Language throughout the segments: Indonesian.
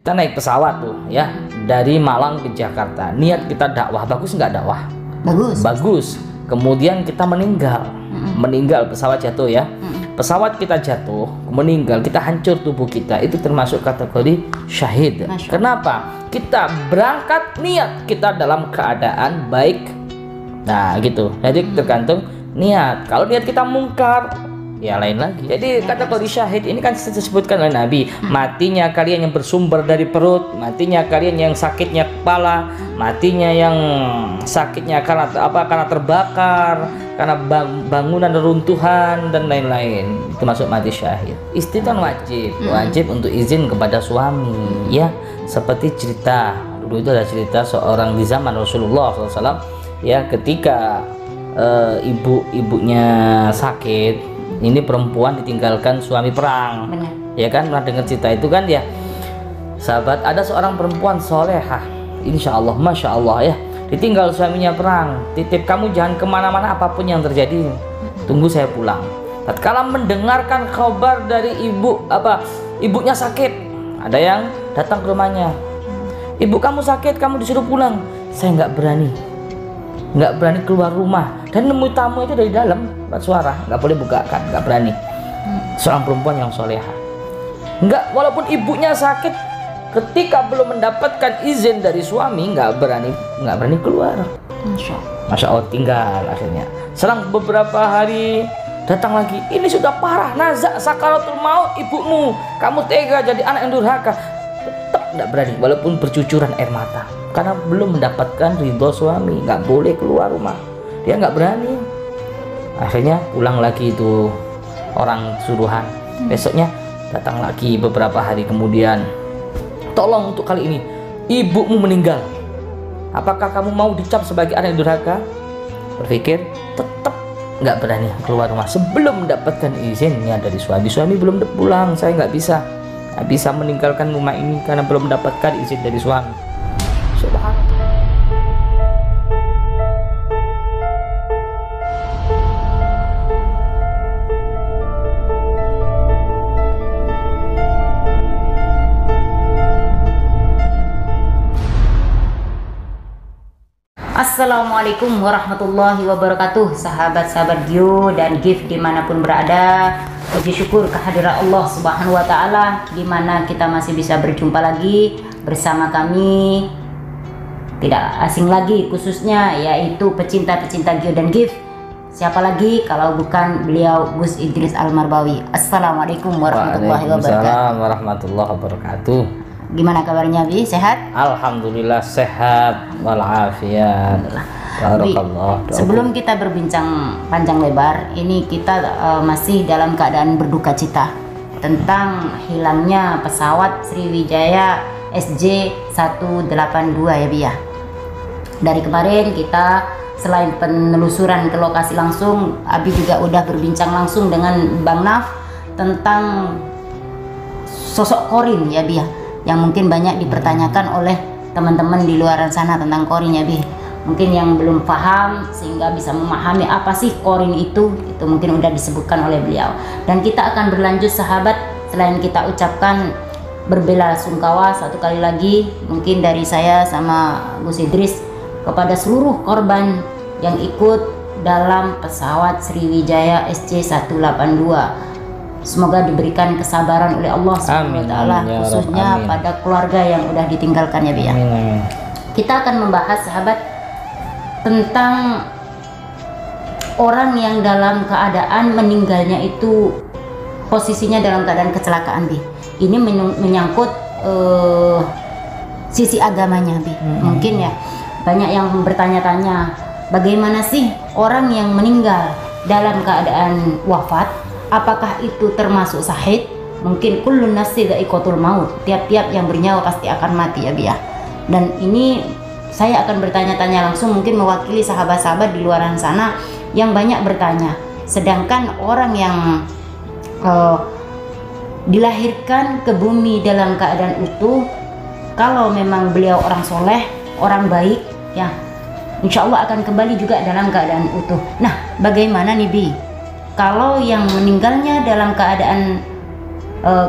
Kita naik pesawat tuh ya, dari Malang ke Jakarta. Niat kita dakwah, bagus nggak dakwah? Bagus. Bagus. Kemudian kita meninggal. Meninggal, pesawat jatuh ya. Pesawat kita jatuh, meninggal, kita hancur tubuh kita, itu termasuk kategori syahid. Kenapa? Kita berangkat niat kita dalam keadaan baik. Nah gitu. Jadi tergantung niat. Kalau niat kita mungkar, ya lain lagi. Jadi kategori syahid ini kan disebutkan oleh Nabi, matinya kalian yang bersumber dari perut, matinya kalian yang sakitnya kepala, matinya yang sakitnya karena apa? Karena terbakar, karena bangunan runtuhan dan lain-lain. Itu masuk mati syahid. Istri kan wajib untuk izin kepada suami, ya. Seperti cerita dulu itu ada cerita seorang di zaman Rasulullah SAW, ya, ketika ibunya sakit. Ini perempuan ditinggalkan suami perang. Benar. Ya kan, pernah dengar cerita itu kan ya, sahabat. Ada seorang perempuan solehah, insya Allah, masya Allah ya, ditinggal suaminya perang. Titip kamu jangan kemana-mana apapun yang terjadi, tunggu saya pulang. Tatkala mendengarkan kabar dari ibunya sakit, ada yang datang ke rumahnya. Ibu kamu sakit, kamu disuruh pulang. Saya nggak berani keluar rumah, dan nemu tamu itu dari dalam, suara nggak boleh bukakan, nggak berani. Seorang perempuan yang soleha, nggak, walaupun ibunya sakit, ketika belum mendapatkan izin dari suami, nggak berani keluar. Masya Allah, tinggal. Akhirnya selang beberapa hari datang lagi, ini sudah parah, nazak sakaratul maut ibumu, kamu tega jadi anak yang durhaka. Tetap nggak berani, walaupun bercucuran air mata, karena belum mendapatkan ridho suami, nggak boleh keluar rumah, dia nggak berani. Akhirnya pulang lagi itu orang suruhan. Besoknya datang lagi beberapa hari kemudian, tolong untuk kali ini ibumu meninggal, apakah kamu mau dicap sebagai anak yang durhaka? Berpikir, tetap nggak berani keluar rumah sebelum mendapatkan izinnya dari suami. Suami belum pulang, saya nggak bisa meninggalkan rumah ini karena belum mendapatkan izin dari suami. Subhanallah. Assalamualaikum warahmatullahi wabarakatuh, sahabat-sahabat Gio dan GIF dimanapun berada. Puji syukur kehadirat Allah Subhanahu wa Ta'ala, dimana kita masih bisa berjumpa lagi bersama kami, tidak asing lagi khususnya, yaitu pecinta-pecinta Gio dan GIF. Siapa lagi kalau bukan beliau, Gus Idris Al-Marbawi. Assalamualaikum warahmatullahi wabarakatuh. Waalaikumsalam warahmatullahi wabarakatuh. Gimana kabarnya, Bi? Sehat? Alhamdulillah sehat walafiat. Barakallah. Sebelum kita berbincang panjang lebar, ini kita masih dalam keadaan berduka cita tentang hilangnya pesawat Sriwijaya SJ182 ya, Bi ya. Dari kemarin kita selain penelusuran ke lokasi langsung, Abi juga udah berbincang langsung dengan Bang Naf tentang sosok Qorin ya, Bi ya, yang mungkin banyak dipertanyakan oleh teman-teman di luar sana tentang Qorin ya, Bi. Mungkin yang belum paham sehingga bisa memahami apa sih Qorin itu mungkin udah disebutkan oleh beliau. Dan kita akan berlanjut, sahabat, selain kita ucapkan berbela sungkawa satu kali lagi mungkin dari saya sama Gus Idris kepada seluruh korban yang ikut dalam pesawat Sriwijaya SJ182. Semoga diberikan kesabaran oleh Allah Subhanahu wa Ta'ala, khususnya pada keluarga yang udah ditinggalkannya, Bi ya. Kita akan membahas, sahabat, tentang orang yang dalam keadaan meninggalnya itu posisinya dalam keadaan kecelakaan, Bi. Ini menyangkut sisi agamanya, Bi. Mungkin ya banyak yang bertanya-tanya, bagaimana sih orang yang meninggal dalam keadaan wafat, apakah itu termasuk syahid? Mungkin kullun nafsin dha'iqatul maut, tiap-tiap yang bernyawa pasti akan mati ya, Bi ya. Dan ini saya akan bertanya-tanya langsung, mungkin mewakili sahabat-sahabat di luar sana yang banyak bertanya. Sedangkan orang yang dilahirkan ke bumi dalam keadaan utuh, kalau memang beliau orang soleh, orang baik ya, insya Allah akan kembali juga dalam keadaan utuh. Nah, bagaimana nih, Bi, kalau yang meninggalnya dalam keadaan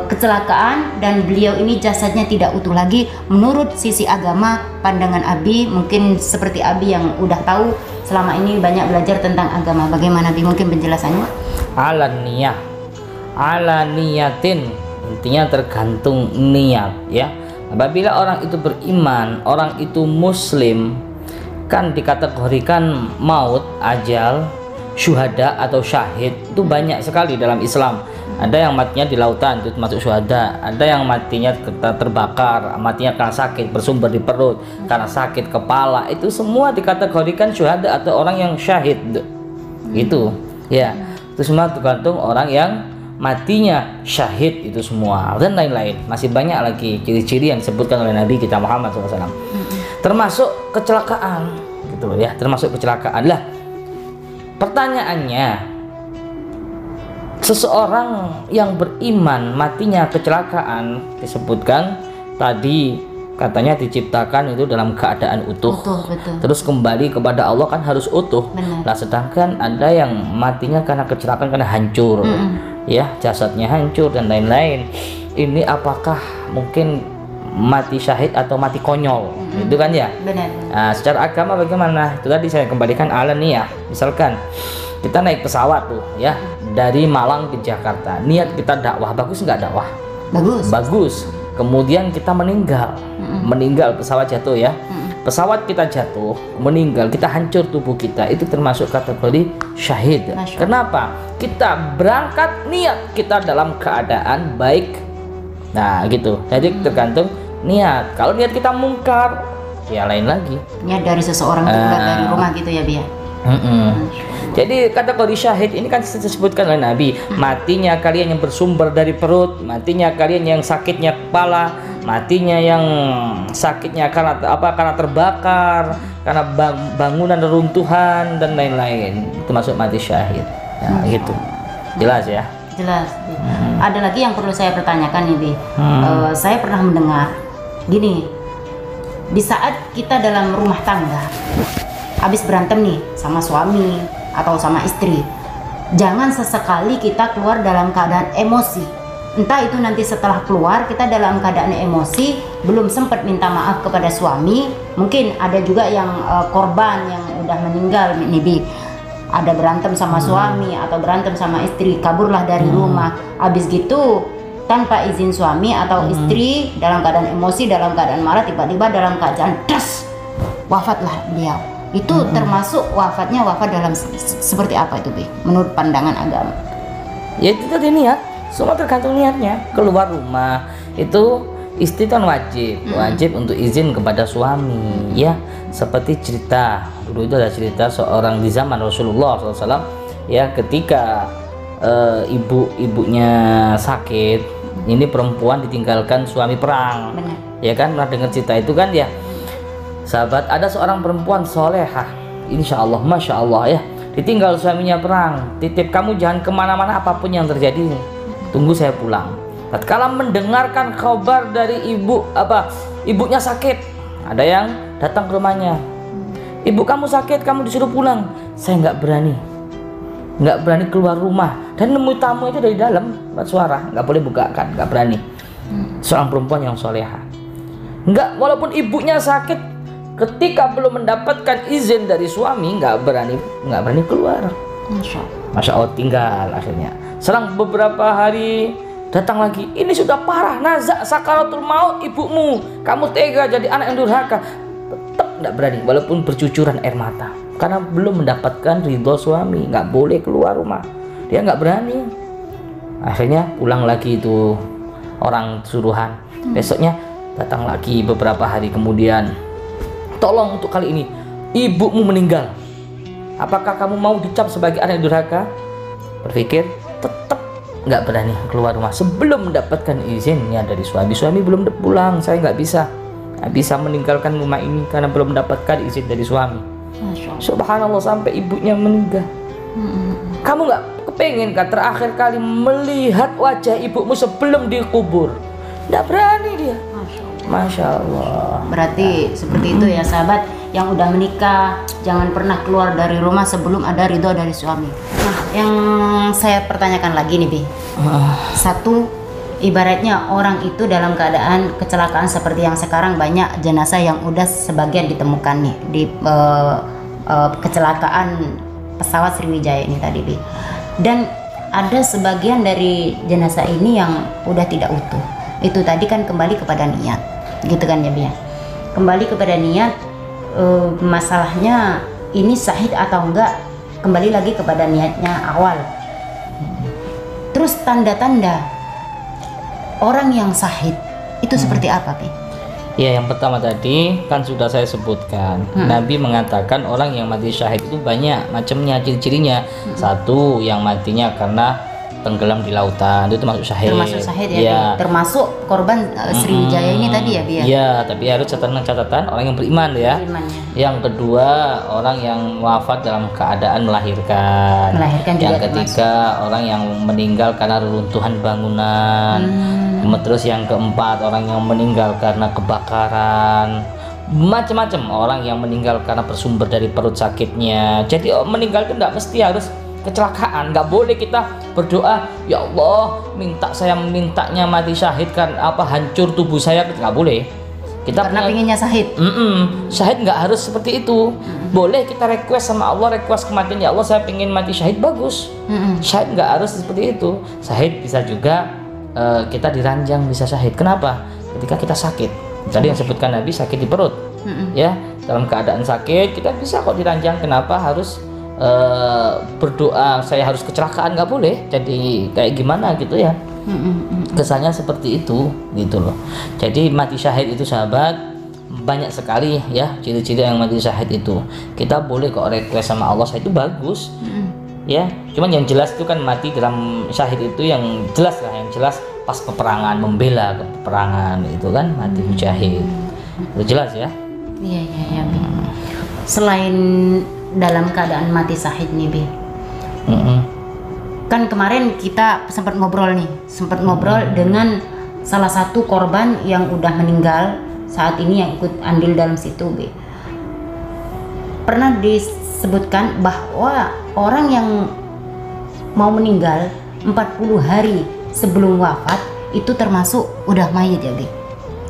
kecelakaan dan beliau ini jasadnya tidak utuh lagi. Menurut sisi agama, pandangan Abi mungkin seperti Abi yang udah tahu selama ini banyak belajar tentang agama. Bagaimana Abi mungkin penjelasannya? Ala niyah, ala niyatin, intinya tergantung niat ya. Apabila orang itu beriman, orang itu muslim, kan dikategorikan maut, ajal, syuhada atau syahid, itu banyak sekali dalam Islam. Ada yang matinya di lautan, itu termasuk syuhada. Ada yang matinya terbakar, matinya karena sakit, bersumber di perut, karena sakit kepala, itu semua dikategorikan syuhada atau orang yang syahid. Itu ya, itu semua tergantung orang yang matinya syahid, itu semua dan lain-lain. Masih banyak lagi ciri-ciri yang disebutkan oleh Nabi kita Muhammad SAW, termasuk kecelakaan gitu ya, termasuk kecelakaan. Lah pertanyaannya, seseorang yang beriman matinya kecelakaan, disebutkan tadi katanya diciptakan itu dalam keadaan utuh, betul. Terus kembali kepada Allah kan harus utuh. Nah sedangkan ada yang matinya karena kecelakaan, karena hancur ya, jasadnya hancur dan lain-lain. Ini apakah mungkin mati syahid atau mati konyol? Itu kan ya. Benar. Nah, secara agama bagaimana? Itu tadi saya kembalikan ala niyah. Misalkan kita naik pesawat tuh ya, dari Malang ke Jakarta, niat kita dakwah, bagus nggak dakwah? Bagus. Kemudian kita meninggal, pesawat jatuh ya, pesawat kita jatuh, meninggal, kita hancur tubuh kita, itu termasuk kategori syahid. Kenapa? Kita berangkat niat kita dalam keadaan baik. Nah gitu, jadi tergantung niat. Kalau niat kita mungkar, ya lain lagi. Niat dari seseorang itu keluar dari rumah gitu ya Bia. Jadi kategori syahid ini kan disebutkan oleh Nabi, matinya kalian yang bersumber dari perut, matinya kalian yang sakitnya kepala, matinya yang sakitnya karena apa? Karena terbakar, karena bangunan runtuhan dan lain-lain. Itu masuk mati syahid. Nah, gitu. Jelas ya? Jelas. Ada lagi yang perlu saya pertanyakan nih, Bi. Saya pernah mendengar gini, di saat kita dalam rumah tangga habis berantem nih sama suami atau sama istri, jangan sesekali kita keluar dalam keadaan emosi. Entah itu nanti setelah keluar kita dalam keadaan emosi, belum sempat minta maaf kepada suami. Mungkin ada juga yang korban yang udah meninggal nih Bi, ada berantem sama suami atau berantem sama istri, kaburlah dari rumah, habis gitu tanpa izin suami atau istri, dalam keadaan emosi, dalam keadaan marah, tiba-tiba dalam keadaan das, wafatlah beliau. Itu termasuk wafatnya wafat dalam seperti apa itu Bi? Menurut pandangan agama? Ya itu tadi niat, semua tergantung niatnya. Keluar rumah itu istri kan wajib untuk izin kepada suami ya. Seperti cerita dulu itu ada cerita seorang di zaman Rasulullah SAW ya, ketika ibunya sakit, ini perempuan ditinggalkan suami perang. Benar. Ya kan, pernah dengar cerita itu kan ya. Sahabat, ada seorang perempuan solehah, insya Allah, masya Allah ya, ditinggal suaminya perang, titip kamu jangan kemana-mana apapun yang terjadi, tunggu saya pulang. Tatkala mendengarkan kabar dari ibunya sakit, ada yang datang ke rumahnya, ibu kamu sakit, kamu disuruh pulang. Saya nggak berani keluar rumah, dan nemu tamu itu dari dalam, buat suara, nggak boleh bukakan, nggak berani. Seorang perempuan yang solehah, nggak, walaupun ibunya sakit, ketika belum mendapatkan izin dari suami, nggak berani keluar. Masya Allah, tinggal akhirnya. Selang beberapa hari datang lagi, ini sudah parah, nazak sakaratul maut ibumu, kamu tega jadi anak yang durhaka. Tetap nggak berani, walaupun bercucuran air mata, karena belum mendapatkan ridho suami, nggak boleh keluar rumah, dia nggak berani. Akhirnya pulang lagi itu orang suruhan. Besoknya datang lagi beberapa hari kemudian, tolong untuk kali ini ibumu meninggal, apakah kamu mau dicap sebagai anak yang durhaka? Berpikir, tetap nggak berani keluar rumah sebelum mendapatkan izinnya dari suami. Suami belum pulang, saya nggak bisa meninggalkan rumah ini karena belum mendapatkan izin dari suami. Subhanallah, sampai ibunya meninggal. Kamu nggak kepengen kan terakhir kali melihat wajah ibumu sebelum dikubur? Nggak berani dia. Masya Allah. Berarti seperti itu ya sahabat, yang udah menikah jangan pernah keluar dari rumah sebelum ada ridho dari suami. Nah, yang saya pertanyakan lagi nih Bi, satu ibaratnya orang itu dalam keadaan kecelakaan seperti yang sekarang banyak jenazah yang udah sebagian ditemukan nih di kecelakaan pesawat Sriwijaya ini tadi, Bi. Dan ada sebagian dari jenazah ini yang udah tidak utuh. Itu tadi kan kembali kepada niat, gitu kan ya, Bi ya. Kembali kepada niat, masalahnya ini syahid atau enggak kembali lagi kepada niatnya awal. Terus tanda-tanda orang yang syahid itu seperti apa, Pi? Ya, yang pertama tadi kan sudah saya sebutkan. Nabi mengatakan orang yang mati syahid itu banyak macamnya, ciri-cirinya. Satu, yang matinya karena tenggelam di lautan, itu termasuk syahid. Termasuk syahid ya, Pi? Termasuk korban Sriwijaya ini tadi ya, Bi ya? Iya, tapi harus catatan orang yang beriman ya. Berimannya. Yang kedua, orang yang wafat dalam keadaan melahirkan. Melahirkan juga Yang ketiga, orang yang meninggal karena reruntuhan bangunan. Terus yang keempat, orang yang meninggal karena kebakaran. Macam-macam orang yang meninggal karena bersumber dari perut sakitnya. Jadi meninggal itu tidak mesti harus kecelakaan. Nggak boleh kita berdoa, ya Allah mintanya mati syahid kan apa hancur tubuh saya, nggak boleh. Kita karena pinginnya syahid. Syahid nggak harus seperti itu. Boleh kita request sama Allah, request kematian, ya Allah saya pengen mati syahid, bagus. Syahid nggak harus seperti itu. Syahid bisa juga kita diranjang bisa syahid. Kenapa? Ketika kita sakit. Tadi yang sebutkan Nabi sakit di perut. Ya, dalam keadaan sakit kita bisa kok diranjang. Kenapa harus berdoa saya harus kecelakaan? Nggak boleh. Jadi kayak gimana gitu ya. Kesannya seperti itu gitu loh. Jadi mati syahid itu sahabat banyak sekali ya ciri-ciri yang mati syahid itu. Kita boleh kok request sama Allah, itu bagus. Ya, cuman yang jelas itu kan mati dalam syahid itu yang jelas lah, yang jelas pas peperangan, membela peperangan itu kan mati syahid. Itu jelas ya. Iya. Selain dalam keadaan mati syahid nih, Bi. Kan kemarin kita sempat ngobrol dengan salah satu korban yang udah meninggal saat ini yang ikut andil dalam situ, Bi. Pernah disebutkan bahwa orang yang mau meninggal 40 hari sebelum wafat itu termasuk udah mayit ya, Bi?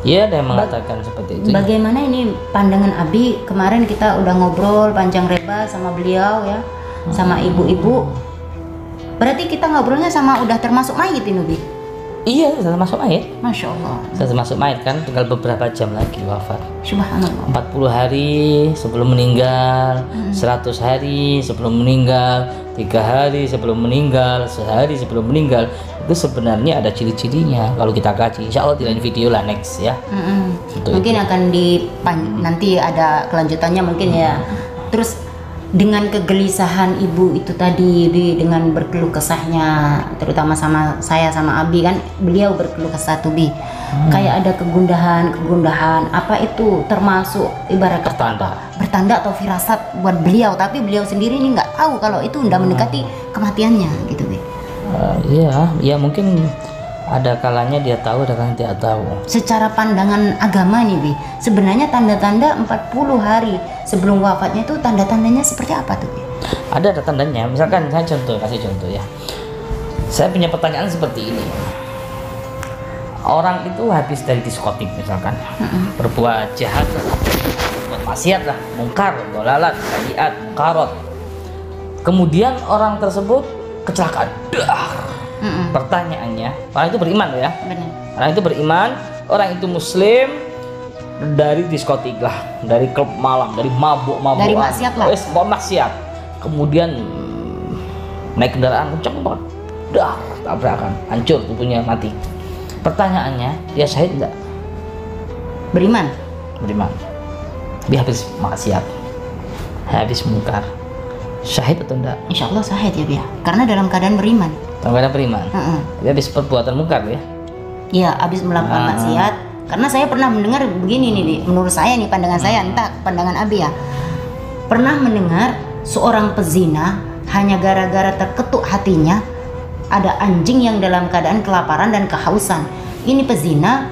Iya, ada yang mengatakan seperti itu. Bagaimana ini pandangan Abi? Kemarin kita udah ngobrol panjang lebar sama beliau ya, sama ibu-ibu. Berarti kita ngobrolnya sama udah termasuk mayit ini, Bi? Iya, sudah termasuk mayit. Masya Allah. Sudah termasuk mayit kan, tinggal beberapa jam lagi wafat. Subhanallah. 40 hari sebelum meninggal, 100 hari sebelum meninggal, 3 hari sebelum meninggal, sehari sebelum meninggal. Itu sebenarnya ada ciri-cirinya kalau kita kaji. Insya Allah di lain video lah next ya. Mungkin itu. akan nanti ada kelanjutannya mungkin ya. Terus dengan kegelisahan ibu itu tadi, Bi, dengan berkeluh kesahnya, terutama sama saya sama Abi kan, beliau berkeluh kesah tuh, Bi. Kayak ada kegundahan, apa itu termasuk ibarat bertanda atau firasat buat beliau, tapi beliau sendiri ini nggak tahu kalau itu udah mendekati kematiannya gitu, Bi. Iya mungkin ada kalanya dia tahu, ada kalanya tidak tahu. Secara pandangan agama nih, Bi, sebenarnya tanda-tanda 40 hari sebelum wafatnya itu tanda-tandanya seperti apa tuh, Bi? Ada tandanya, misalkan saya kasih contoh ya. Saya punya pertanyaan seperti ini. Orang itu habis dari diskotik misalkan, berbuat jahat, berbuat maksiat lah, mungkar, dolalat, sayiat, mungkarot. Kemudian orang tersebut kecelakaan. Pertanyaannya, orang itu beriman ya? Benar. Orang itu beriman, orang itu muslim, dari diskotik lah, dari klub malam, dari mabuk-mabukan, dari maksiat lah. Maksiat. Kemudian naik kendaraan kencang banget, tabrakan, hancur tubuhnya, mati. Pertanyaannya, dia syahid enggak? Beriman. Dia habis maksiat, habis mungkar, syahid atau enggak? Insya Allah syahid ya, Bi, karena dalam keadaan beriman. Dalam keadaan beriman. Dia habis perbuatan mungkar ya? Iya, habis melakukan maksiat. Karena saya pernah mendengar begini nih, Bi. Menurut saya nih, pandangan saya, entah pandangan Abi ya. Pernah mendengar seorang pezina hanya gara-gara terketuk hatinya, ada anjing yang dalam keadaan kelaparan dan kehausan. Ini pezina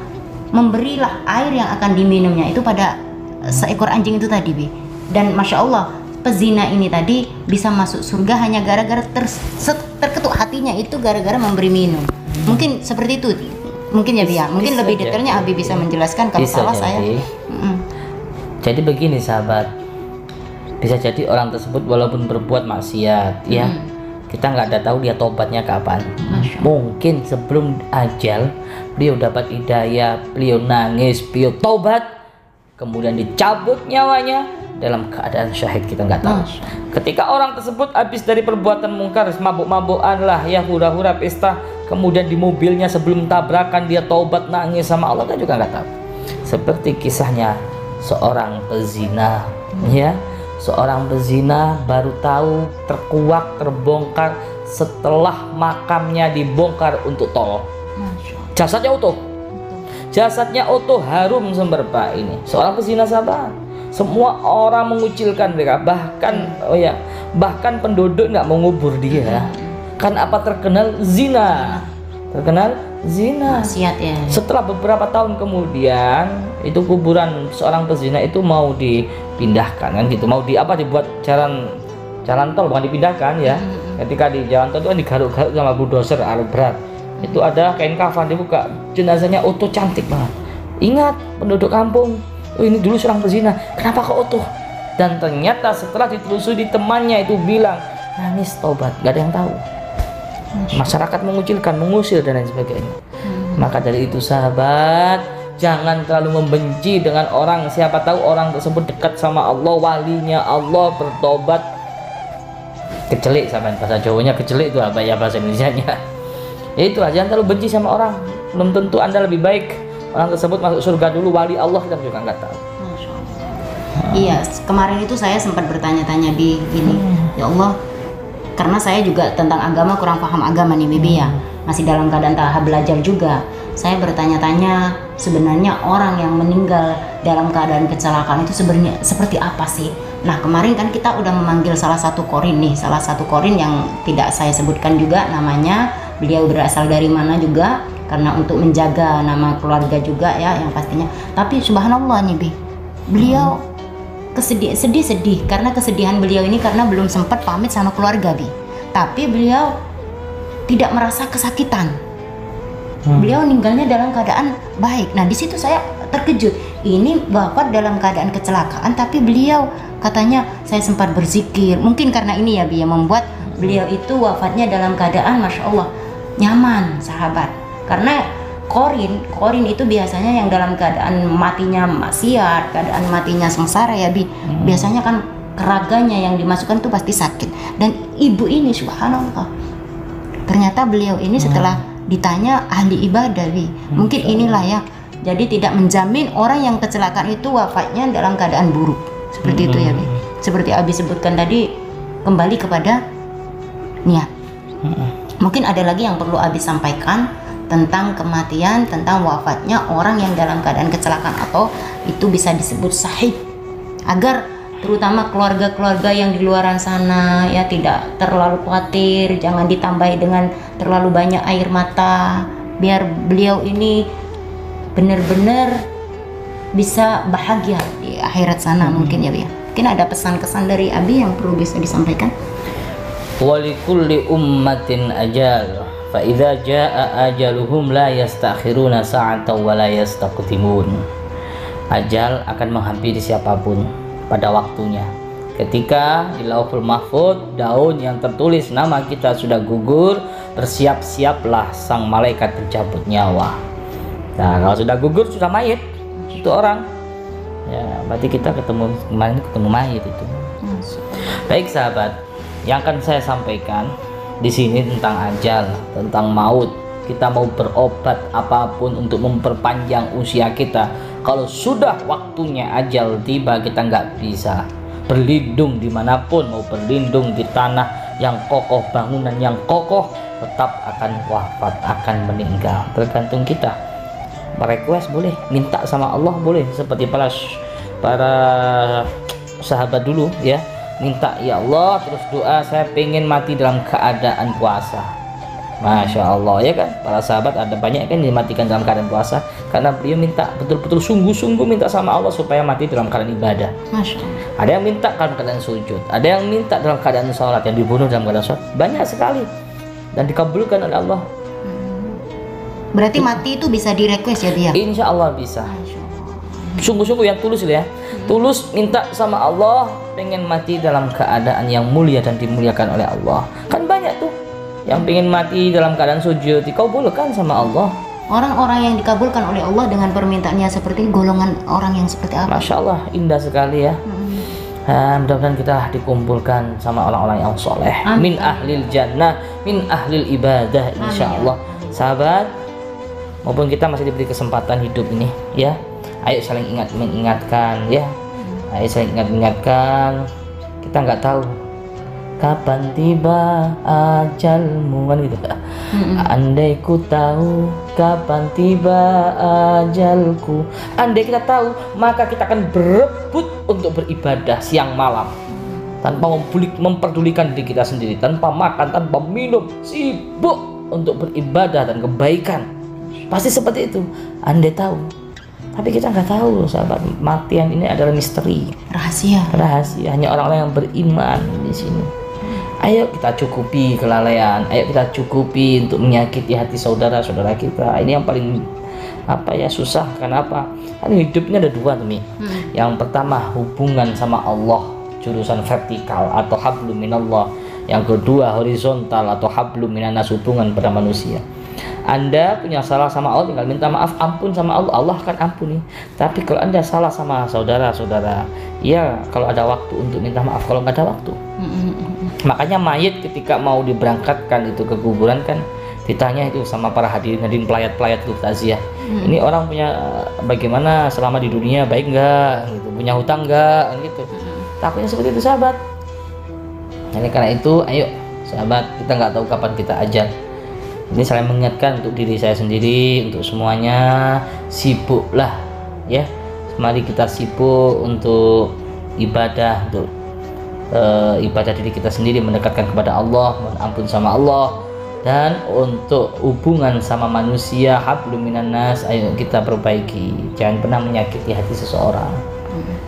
memberilah air yang akan diminumnya itu pada seekor anjing itu tadi, Bi. Dan Masya Allah, pezina ini tadi bisa masuk surga hanya gara-gara terketuk hatinya itu gara-gara memberi minum. Mungkin seperti itu Mungkin ya Bi ya, mungkin Bisa lebih jadi. detailnya Abi bisa menjelaskan, kalau Bisa salah saya. jadi. Jadi begini sahabat, bisa jadi orang tersebut walaupun berbuat maksiat ya, kita nggak ada tahu dia tobatnya kapan. Masya Allah. Mungkin sebelum ajal beliau dapat hidayah, beliau nangis, beliau tobat, kemudian dicabut nyawanya dalam keadaan syahid, kita nggak tahu. Ketika orang tersebut habis dari perbuatan mungkar, mabuk-mabukan lah ya, hura-hura pesta, kemudian di mobilnya sebelum tabrakan dia taubat nangis sama Allah, kita juga nggak tahu. Seperti kisahnya seorang pezina ya, seorang pezina baru tahu terkuak, terbongkar setelah makamnya dibongkar untuk tol. Jasadnya utuh, jasadnya utuh, harum semberpa. Ini seorang pezina sahabat, semua orang mengucilkan mereka, bahkan bahkan penduduk nggak mengubur dia. Kan apa? Terkenal zina, terkenal zina. Maksiat ya. Setelah beberapa tahun kemudian, itu kuburan seorang pezina itu mau dipindahkan kan gitu, mau dibuat jalan tol, bukan dipindahkan ya. Ketika di jalan tol itu kan digaruk-garuk sama bulldozer alat berat. Itu ada kain kafan dibuka, jenazahnya utuh, cantik banget. Ingat penduduk kampung, oh ini dulu seorang pezina, kenapa kok utuh? Dan ternyata setelah ditelusuri temannya itu bilang nangis taubat, gak ada yang tahu. Masyarakat mengucilkan, mengusir dan lain sebagainya. Maka dari itu sahabat, jangan terlalu membenci dengan orang, siapa tahu orang tersebut dekat sama Allah, walinya Allah, bertobat. Kecelik sama bahasa Jawanya, kecelik itu apa ya bahasa Indonesianya? Ya itulah, jangan terlalu benci sama orang. Belum tentu Anda lebih baik orang tersebut masuk surga dulu, wali Allah kita juga nggak tahu. Iya, kemarin itu saya sempat bertanya-tanya di gini, ya Allah, karena saya juga tentang agama kurang paham agama nih Bibi ya, masih dalam keadaan tahap belajar juga. Saya bertanya-tanya sebenarnya orang yang meninggal dalam keadaan kecelakaan itu sebenarnya seperti apa sih? Nah kemarin kan kita udah memanggil salah satu korin nih, salah satu korin yang tidak saya sebutkan juga namanya, beliau berasal dari mana juga, karena untuk menjaga nama keluarga juga ya yang pastinya. Tapi subhanallah nih Bi, beliau sedih karena kesedihan beliau ini karena belum sempat pamit sama keluarga Bi, tapi beliau tidak merasa kesakitan. Beliau meninggalnya dalam keadaan baik. Nah di situ saya terkejut, ini wafat dalam keadaan kecelakaan tapi beliau katanya saya sempat berzikir. Mungkin karena ini ya Bi yang membuat beliau itu wafatnya dalam keadaan masya Allah nyaman sahabat. Karena korin itu biasanya yang dalam keadaan matinya maksiat, keadaan matinya sengsara ya Bi, biasanya kan keraganya yang dimasukkan itu pasti sakit. Dan ibu ini subhanallah, ternyata beliau ini setelah ditanya ahli ibadah Bi, mungkin inilah ya, jadi tidak menjamin orang yang kecelakaan itu wafatnya dalam keadaan buruk seperti itu ya Bi. Seperti Abi sebutkan tadi, kembali kepada niat. Mungkin ada lagi yang perlu Abi sampaikan tentang kematian, tentang wafatnya orang yang dalam keadaan kecelakaan atau itu bisa disebut syahid, agar terutama keluarga-keluarga yang di luaran sana ya tidak terlalu khawatir, jangan ditambahi dengan terlalu banyak air mata, biar beliau ini benar-benar bisa bahagia di akhirat sana. Mungkin ya Bi, mungkin ada pesan-kesan dari Abi yang perlu bisa disampaikan. Walikulli ummatin ajal, fa idza jaa ajaluhum la yastakhiruna sa'atan wa la yastaqdimun. Ajal akan menghampiri siapapun pada waktunya. Ketika di Lauhul Mahfuz daun yang tertulis nama kita sudah gugur, bersiap-siaplah sang malaikat pencabut nyawa. Nah, kalau sudah gugur sudah mayit itu orang. Ya, berarti kita ketemu mayit itu. Baik sahabat, yang akan saya sampaikan di sini tentang ajal, tentang maut. Kita mau berobat apapun untuk memperpanjang usia kita, kalau sudah waktunya ajal tiba, kita nggak bisa berlindung dimanapun. Mau berlindung di tanah yang kokoh, bangunan yang kokoh, tetap akan wafat, akan meninggal. Tergantung kita. Request boleh, minta sama Allah boleh, seperti para sahabat dulu ya, minta ya Allah, terus doa saya pengen mati dalam keadaan puasa. Masya Allah ya kan, para sahabat ada banyak kan dimatikan dalam keadaan puasa karena beliau minta betul-betul sungguh-sungguh minta sama Allah supaya mati dalam keadaan ibadah. Masya Allah. Ada yang minta dalam keadaan sujud, ada yang minta dalam keadaan sholat, yang dibunuh dalam keadaan sholat, banyak sekali dan dikabulkan oleh Allah. Berarti mati itu bisa di request ya dia? Insya Allah bisa. Masya Allah. Sungguh-sungguh yang tulus ya, tulus minta sama Allah pengen mati dalam keadaan yang mulia dan dimuliakan oleh Allah. Kan banyak tuh yang pengen mati dalam keadaan sujud, dikabulkan sama Allah. Orang-orang yang dikabulkan oleh Allah dengan permintaannya seperti golongan orang yang seperti apa? Masya Allah, indah sekali ya. Mudah-mudahan kita dikumpulkan sama orang-orang yang soleh, min ahlil jannah, min ahlil ibadah, insya Allah. Sahabat, maupun kita masih diberi kesempatan hidup ini, ya. Ayo saling mengingatkan, ya. Ayo saling mengingatkan. Kita nggak tahu kapan tiba ajalmu, kan gitu. Andai ku tahu kapan tiba ajalku, andai kita tahu maka kita akan berebut untuk beribadah siang malam tanpa memperdulikan diri kita sendiri, tanpa makan, tanpa minum, sibuk untuk beribadah dan kebaikan. Pasti seperti itu andai tahu. Tapi kita nggak tahu, sahabat, matian ini adalah misteri, rahasia, hanya orang-orang yang beriman di sini. Ayo kita cukupi kelalaian, ayo kita cukupi untuk menyakiti hati saudara-saudara kita. Ini yang paling susah. Kenapa? Kan hidupnya ada dua tuh, Mi. Yang pertama hubungan sama Allah, jurusan vertikal atau hablum minallah. Yang kedua horizontal atau hablum minannas, hubungan pada manusia. Anda punya salah sama Allah, tinggal minta maaf, ampun sama Allah, Allah akan ampuni. Tapi kalau Anda salah sama saudara-saudara, ya kalau ada waktu untuk minta maaf, kalau nggak ada waktu. Makanya mayit ketika mau diberangkatkan itu ke kuburan kan ditanya itu sama para hadirin pelayat-pelayat itu takziah. Ini orang punya bagaimana selama di dunia, baik nggak gitu, punya hutang nggak gitu. Takutnya seperti itu, sahabat. Jadi karena itu ayo sahabat, kita nggak tahu kapan kita ajal. Ini saya mengingatkan untuk diri saya sendiri, untuk semuanya, sibuklah ya. Mari kita sibuk untuk ibadah, untuk ibadah diri kita sendiri, mendekatkan kepada Allah, mohon ampun sama Allah, dan untuk hubungan sama manusia, hablum minannas, ayo kita perbaiki. Jangan pernah menyakiti hati seseorang.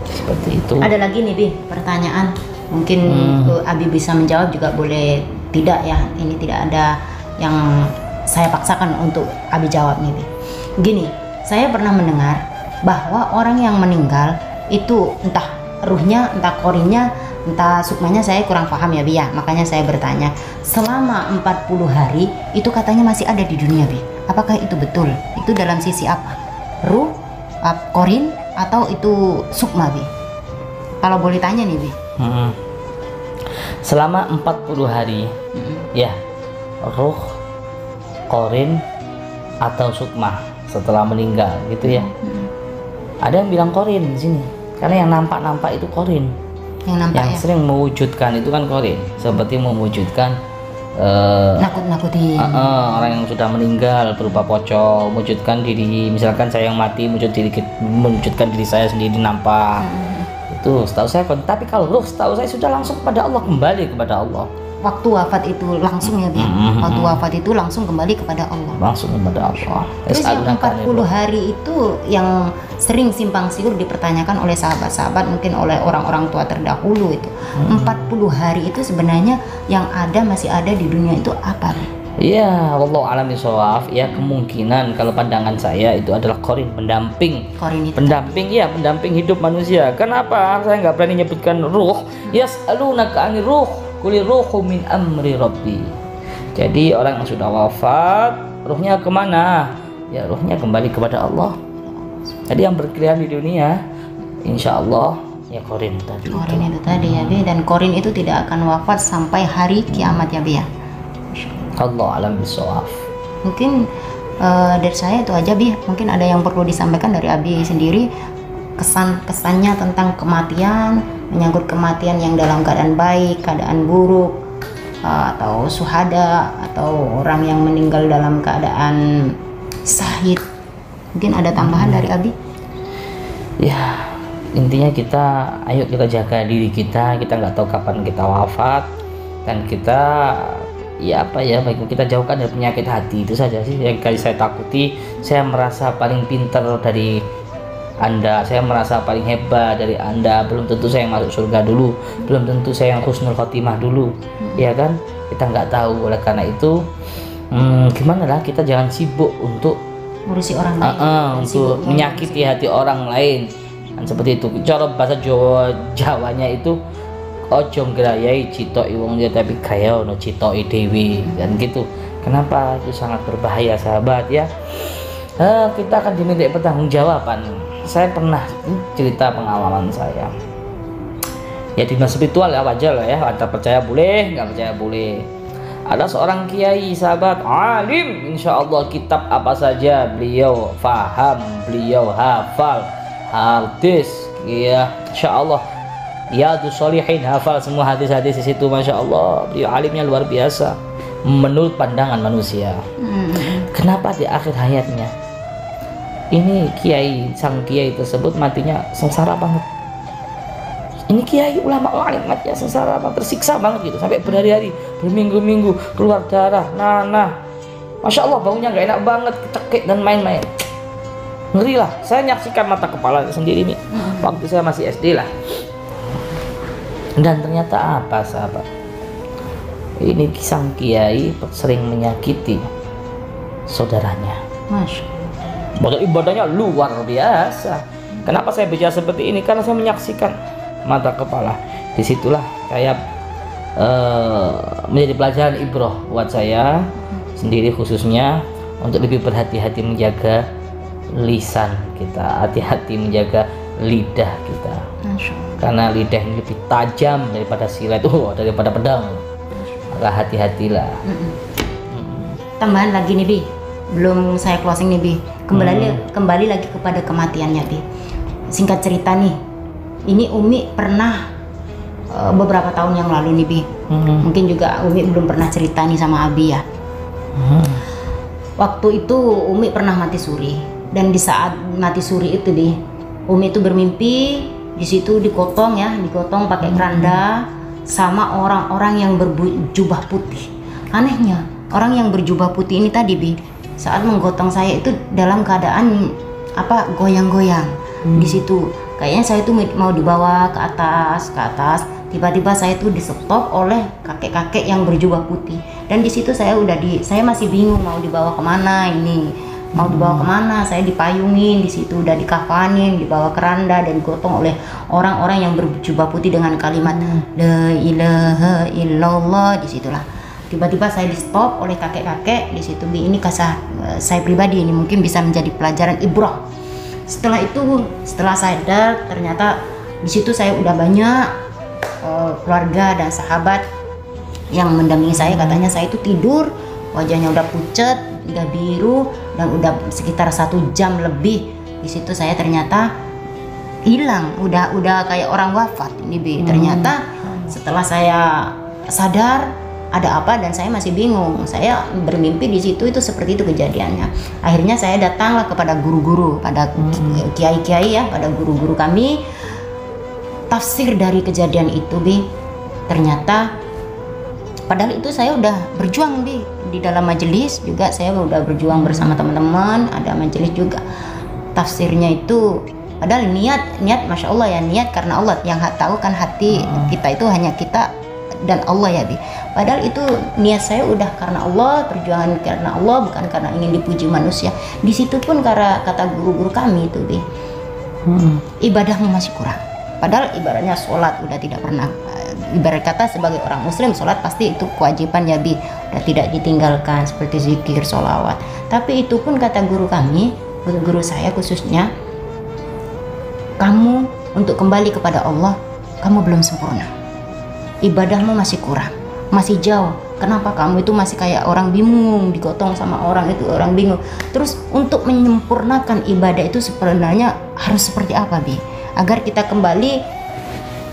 Seperti itu. Ada lagi nih, Bi, pertanyaan. Mungkin Abi bisa menjawab juga, boleh tidak ya. Ini tidak ada yang saya paksakan untuk Abi jawab nih, Bi. Gini, saya pernah mendengar bahwa orang yang meninggal itu entah ruhnya, entah korinnya, entah sukmanya, saya kurang paham ya, Bi ya. Makanya saya bertanya, selama 40 hari itu katanya masih ada di dunia, Bi. Apakah itu betul? Itu dalam sisi apa? Ruh, korin, atau itu sukma, Bi? Kalau boleh tanya nih, Bi. Selama 40 hari ya, ruh, korin, atau sukma setelah meninggal gitu ya. Ada yang bilang korin di sini karena yang nampak-nampak itu korin, yang ya? Sering mewujudkan itu kan korin, seperti mewujudkan nakut-nakutin orang yang sudah meninggal berupa pocong, mewujudkan diri, misalkan saya yang mati mewujudkan diri saya sendiri nampak. Itu setahu saya. Tapi kalau ruh, setahu saya sudah langsung kepada Allah, kembali kepada Allah. Waktu wafat itu langsung ya, Bi. Waktu wafat itu langsung kembali kepada Allah. Langsung kepada Allah. Terus yang 40 hari itu yang sering simpang siur dipertanyakan oleh sahabat-sahabat, mungkin oleh orang-orang tua terdahulu itu. 40 hari itu sebenarnya yang ada, masih ada di dunia itu apa, Bi? Iya, wallahu a'lam bishawab. Ya, kemungkinan kalau pandangan saya itu adalah korin, pendamping. Korin itu pendamping ya, pendamping hidup manusia. Kenapa saya nggak berani nyebutkan ruh? Yas'alunaka 'anir ruh, qul ruhu min amri rabbi. Jadi orang yang sudah wafat, ruhnya kemana? Ya, ruhnya kembali kepada Allah. Jadi yang berkeliaran di dunia, insya Allah ya korin tadi. Korin itu tadi ya, Bi. Dan korin itu tidak akan wafat sampai hari kiamat ya, Bi ya. Allah alam bisawab. Mungkin dari saya itu aja, Bi. Mungkin ada yang perlu disampaikan dari Abi sendiri, kesannya tentang kematian, menyangkut kematian yang dalam keadaan baik, keadaan buruk, atau syuhada, atau orang yang meninggal dalam keadaan syahid. Mungkin ada tambahan dari Abi? Ya, intinya ayo kita jaga diri kita nggak tahu kapan kita wafat, dan kita baik kita jauhkan dari penyakit hati. Itu saja sih yang kali saya takuti. Saya merasa paling pintar dari Anda, saya merasa paling hebat dari Anda. Belum tentu saya yang masuk surga dulu, belum tentu saya yang husnul khotimah dulu, ya kan? Kita nggak tahu. Oleh karena itu gimana lah, kita jangan sibuk untuk ngurusi orang lain, untuk menyakiti hati orang lain kan, seperti itu. Cara bahasa Jawanya itu ojo ngrayai citoki wong liya tapi gaya ono citoki dewi kan gitu. Kenapa? Itu sangat berbahaya sahabat ya. Kita akan diminta pertanggungjawaban. Saya pernah cerita pengalaman saya ya di dunia spiritual ya, wajar lah ya, Anda percaya boleh, nggak percaya boleh. Ada seorang kiai sahabat alim, insya Allah kitab apa saja beliau faham, beliau hafal hadis ya, insya Allah Riyadhus Shalihin hafal semua hadis-hadis di situ, masya Allah. Beliau alimnya luar biasa menurut pandangan manusia. Kenapa di akhir hayatnya ini sang kiai tersebut matinya sengsara banget? Ini kiai ulama alim matinya sengsara banget, tersiksa banget gitu, sampai berhari-hari, berminggu-minggu keluar darah, masya Allah baunya nggak enak banget, cekik dan main-main. Ngeri lah, saya nyaksikan mata kepala sendiri nih, waktu saya masih SD lah. Dan ternyata apa sahabat? Ini sang kiai sering menyakiti saudaranya. Masya Allah. Ibadahnya luar biasa. Kenapa saya bicara seperti ini? Karena saya menyaksikan mata kepala. Disitulah saya menjadi pelajaran ibrah buat saya sendiri, khususnya untuk lebih berhati-hati menjaga lisan kita, hati-hati menjaga lidah kita. Karena lidah ini lebih tajam daripada silet, daripada pedang. Maka hati-hatilah. Tambahan lagi nih Bi, belum saya closing nih Bi. Kembali lagi kepada kematiannya Bi. Singkat cerita nih, ini Umi pernah beberapa tahun yang lalu nih Bi. Mungkin juga Umi belum pernah cerita nih sama Abi ya. Waktu itu Umi pernah mati suri, dan di saat mati suri itu Bi, Umi itu bermimpi di situ digotong pakai keranda sama orang-orang yang berjubah putih. Anehnya orang yang berjubah putih ini tadi Bi, saat menggotong saya itu dalam keadaan goyang-goyang. Di situ kayaknya saya itu mau dibawa ke atas, tiba-tiba saya itu di-stop oleh kakek-kakek yang berjubah putih. Dan di situ saya masih bingung mau dibawa kemana ini. Saya dipayungin di situ, udah dikafanin, dibawa keranda dan digotong oleh orang-orang yang berjubah putih dengan kalimat la ilaha illallah. Disitulah tiba-tiba saya di stop oleh kakek-kakek di situ. Ini kasih saya pribadi, ini mungkin bisa menjadi pelajaran ibrah. Setelah sadar, ternyata di situ saya udah banyak keluarga dan sahabat yang mendampingi saya. Katanya saya itu tidur, wajahnya udah pucat, udah biru, dan udah sekitar 1 jam lebih di situ saya ternyata hilang, udah kayak orang wafat ini Bi. Ternyata setelah saya sadar ada apa, dan saya masih bingung. Saya bermimpi di situ itu seperti itu kejadiannya. Akhirnya saya datanglah kepada guru-guru, pada kiai-kiai ya, pada guru-guru kami, tafsir dari kejadian itu Bi. Ternyata padahal itu saya udah berjuang di dalam majelis juga, saya udah berjuang bersama teman-teman, ada majelis juga. Tafsirnya itu padahal niat masya Allah ya, niat karena Allah yang tahu kan hati kita itu hanya kita dan Allah ya Bi. Padahal itu niat saya udah karena Allah, perjuangan karena Allah, bukan karena ingin dipuji manusia. Di situ pun kata guru-guru kami itu Bi, ibadahmu masih kurang. Padahal ibaratnya sholat udah tidak pernah, ibarat kata sebagai orang muslim sholat pasti itu kewajiban ya Bi, udah tidak ditinggalkan seperti zikir, sholawat. Tapi itu pun kata guru kami, guru saya khususnya, kamu untuk kembali kepada Allah, kamu belum sempurna, ibadahmu masih kurang, masih jauh. Kenapa kamu itu masih kayak orang bingung, digotong sama orang itu, orang bingung. Terus untuk menyempurnakan ibadah itu sebenarnya harus seperti apa Bi, agar kita kembali.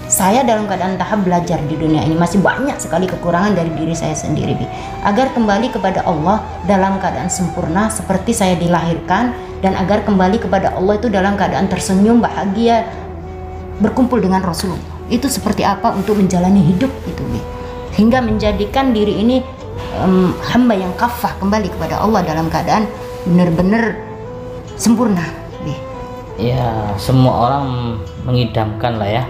Saya dalam keadaan tahap belajar di dunia ini, masih banyak sekali kekurangan dari diri saya sendiri Bi, agar kembali kepada Allah dalam keadaan sempurna seperti saya dilahirkan, dan agar kembali kepada Allah itu dalam keadaan tersenyum, bahagia, berkumpul dengan Rasul. Itu seperti apa untuk menjalani hidup itu Bi, hingga menjadikan diri ini hamba yang kafah kembali kepada Allah dalam keadaan benar-benar sempurna Bi. Ya, semua orang mengidamkan lah ya.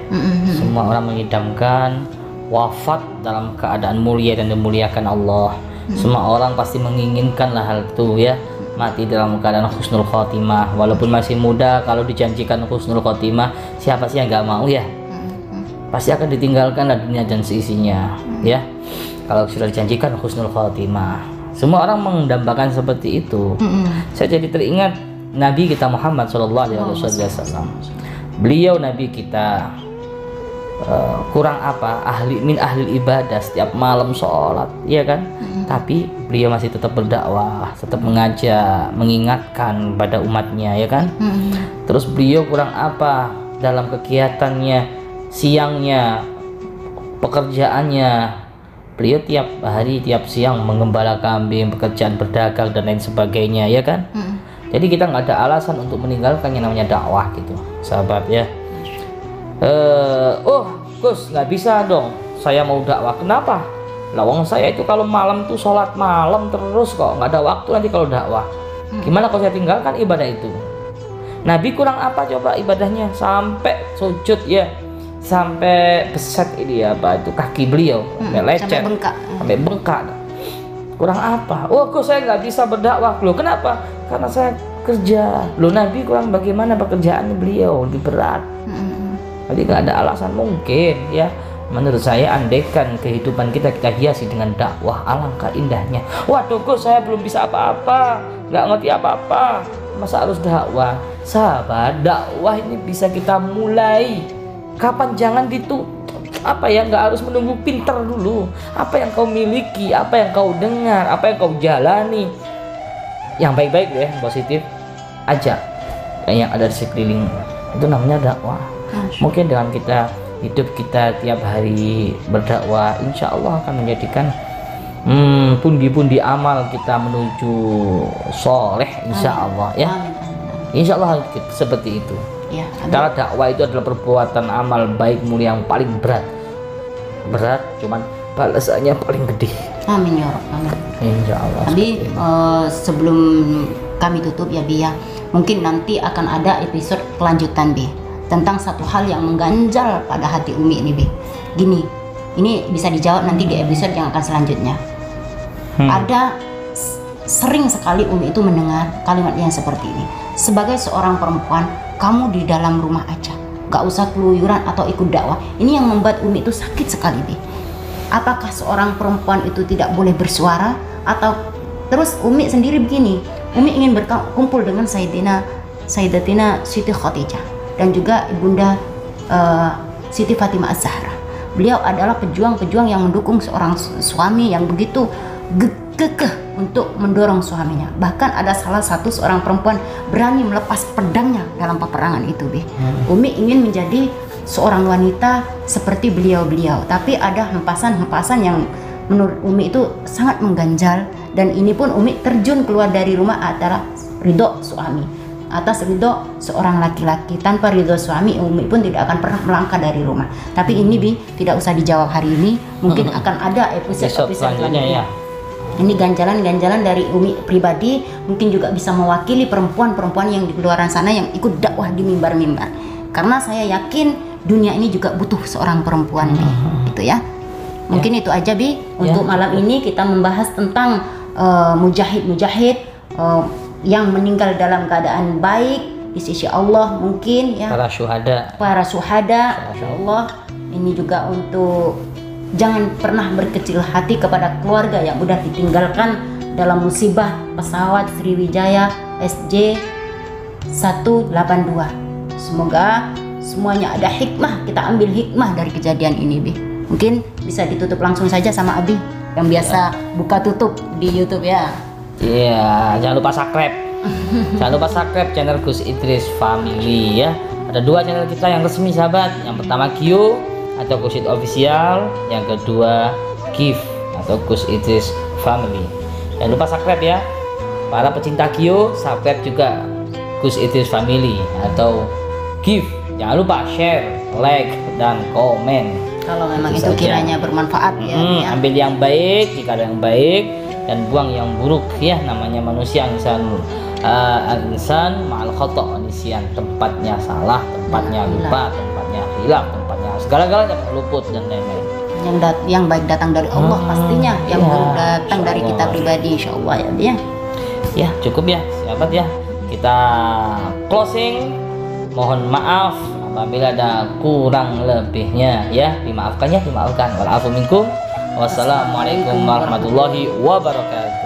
Semua orang mengidamkan wafat dalam keadaan mulia dan dimuliakan Allah. Semua orang pasti menginginkan lah hal itu ya, mati dalam keadaan husnul khotimah. Walaupun masih muda, kalau dijanjikan husnul khotimah, siapa sih yang nggak mau ya? Pasti akan ditinggalkan lah dunia dan seisinya ya. Kalau sudah dijanjikan husnul khotimah, semua orang mendambakan seperti itu. Saya jadi teringat Nabi kita Muhammad Shallallahu Alaihi Wasallam. Beliau Nabi kita kurang apa, ahli ibadah, setiap malam sholat, iya kan? Tapi beliau masih tetap berdakwah, tetap mengajak, mengingatkan pada umatnya, ya kan? Terus beliau kurang apa dalam kegiatannya, siangnya, pekerjaannya, beliau tiap hari, tiap siang mengembala kambing, pekerjaan berdagang dan lain sebagainya, ya kan? Jadi kita nggak ada alasan untuk meninggalkan yang namanya dakwah gitu, sahabat ya. Oh Gus, nggak bisa dong saya mau dakwah. Kenapa? Lawang saya itu kalau malam tuh sholat malam terus kok, nggak ada waktu nanti kalau dakwah. Gimana kalau saya tinggalkan ibadah itu? Nabi kurang apa coba ibadahnya sampai sujud ya, sampai beset ini apa itu kaki beliau, sampai lecet, sampai bengkak. Kurang apa? Oh Gus, saya nggak bisa berdakwah. Loh kenapa? Karena saya kerja. Loh Nabi kurang bagaimana pekerjaannya beliau, lebih berat. Jadi nggak ada alasan mungkin ya. Menurut saya andaikan kehidupan kita hiasi dengan dakwah, alangkah indahnya. Waduh Gus, saya belum bisa apa-apa, nggak ngerti apa-apa, masa harus dakwah? Sahabat, dakwah ini bisa kita mulai kapan, jangan apa ya, nggak harus menunggu pinter dulu. Apa yang kau miliki, apa yang kau dengar, apa yang kau jalani, yang baik-baik ya, positif aja yang ada di sekeliling, itu namanya dakwah. Mungkin dengan kita hidup kita tiap hari berdakwah, insya Allah akan menjadikan pundi-pundi amal kita menuju soleh, insya Allah ya. Insya Allah seperti itu ya. Karena dakwah itu adalah perbuatan amal baik mulia yang paling berat, cuman balasannya paling gede. Amin ya Rabb, amin. Insya Allah. Tapi sebelum kami tutup ya Bi ya, mungkin nanti akan ada episode kelanjutan Bi, tentang satu hal yang mengganjal pada hati Umi ini Bi. Gini, ini bisa dijawab nanti di episode yang akan selanjutnya. Ada sering sekali Umi itu mendengar kalimat yang seperti ini. Sebagai seorang perempuan, kamu di dalam rumah aja, gak usah keluyuran atau ikut dakwah. Ini yang membuat Umi itu sakit sekali Bi. Apakah seorang perempuan itu tidak boleh bersuara? Atau terus Umi sendiri begini, Umi ingin berkumpul dengan Sayyidatina Siti Khadijah dan juga ibunda Siti Fatimah Az-Zahra. Beliau adalah pejuang-pejuang yang mendukung seorang suami yang begitu kekeh untuk mendorong suaminya. Bahkan ada salah satu seorang perempuan berani melepas pedangnya dalam peperangan itu Bi. Umi ingin menjadi seorang wanita seperti beliau-beliau, tapi ada hempasan-hempasan yang menurut Umi itu sangat mengganjal. Dan ini pun Umi terjun keluar dari rumah adalah ridho suami, atas ridho seorang laki-laki. Tanpa ridho suami, Umi pun tidak akan pernah melangkah dari rumah. Tapi ini Bi, tidak usah dijawab hari ini, mungkin akan ada episode selanjutnya ya. Ini ganjalan-ganjalan dari Umi pribadi, mungkin juga bisa mewakili perempuan-perempuan yang di luar sana yang ikut dakwah di mimbar-mimbar. Karena saya yakin dunia ini juga butuh seorang perempuan Bi, gitu ya. Mungkin itu aja Bi, untuk malam ini kita membahas tentang mujahid-mujahid yang meninggal dalam keadaan baik di sisi Allah, mungkin ya, para syuhada, Masya Allah. Ini juga untuk jangan pernah berkecil hati kepada keluarga yang udah ditinggalkan dalam musibah pesawat Sriwijaya SJ 182. Semoga semuanya ada hikmah, kita ambil hikmah dari kejadian ini Bi. Mungkin bisa ditutup langsung saja sama Abi yang biasa buka tutup di YouTube ya. Iya, jangan lupa subscribe. Jangan lupa subscribe channel Gus Idris Family ya. Ada dua channel kita yang resmi sahabat. Yang pertama Q atau Gus Idris Official, yang kedua Give atau Gus Idris Family. Jangan lupa subscribe ya. Para pecinta Q, subscribe juga Gus Idris Family atau Give. Jangan lupa share, like dan komen. Kalau memang itu kiranya bermanfaat ya. Ambil yang baik jika ada yang baik, dan buang yang buruk ya. Namanya manusia insan ma'al khata', nisyan, tempatnya salah, tempatnya lupa, tempatnya hilaf, tempatnya segala-galanya luput dan lain-lain. yang baik datang dari Allah pastinya, yang ya, buruk datang dari kita insyaallah. pribadi, insya Allah ya Abi ya. Ya cukup ya sahabat ya, kita closing. Mohon maaf apabila ada kurang lebihnya ya, dimaafkan ya, dimaafkan. Walafu minkum. Wassalamualaikum warahmatullahi wabarakatuh.